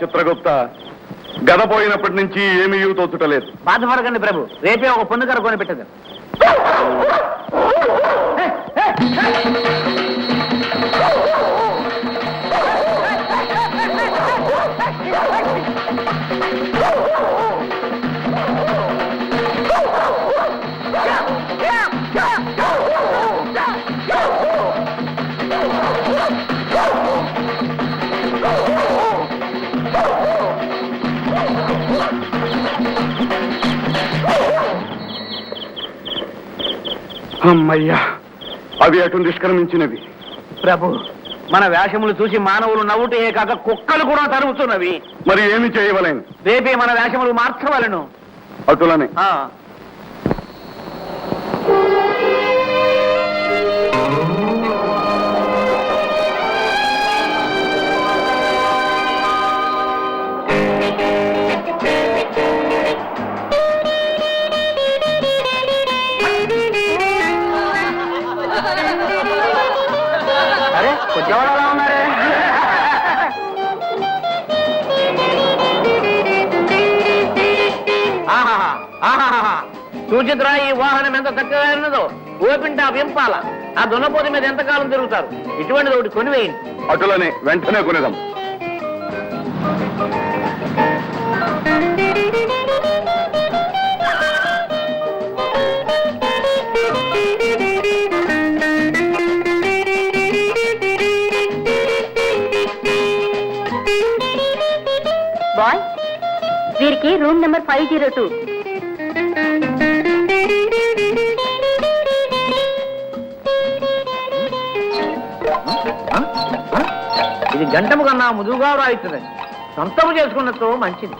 చిత్రగుప్త, గద పోయినప్పటి నుంచి ఏమీ తోచుటలేదు. బాధపడకండి ప్రభు, రేపే ఒక పొందుకర కొని పెట్టదు. అమ్మయ్యా, అవి అటు నిష్క్రమించినవి. ప్రభు, మన వేషములు చూసి మానవులు నవ్వుటే కాక కుక్కలు కూడా తరుగుతున్నవి. మరి ఏమి చేయవలేను? రేపే మన వేషములు మార్చవలను. అటులనే. అరే కొంచెం ఉన్నారే. సూచిత్రా, ఈ వాహనం ఎంత చక్కగా ఉన్నదో. ఓపింట వింపాల. ఆ దున్నపోతు మీద ఎంతకాలం తిరుగుతారు. ఇటువంటిది ఒకటి కొనివేయండి. అటులనే, వెంటనే కొనేదాం. బాయ్, వీరికి రూమ్ నెంబర్ 502. ఇది గంటము కన్నా ముదుగుగా రాయిస్తుంది. సొంతము చేసుకున్నతో మంచిది.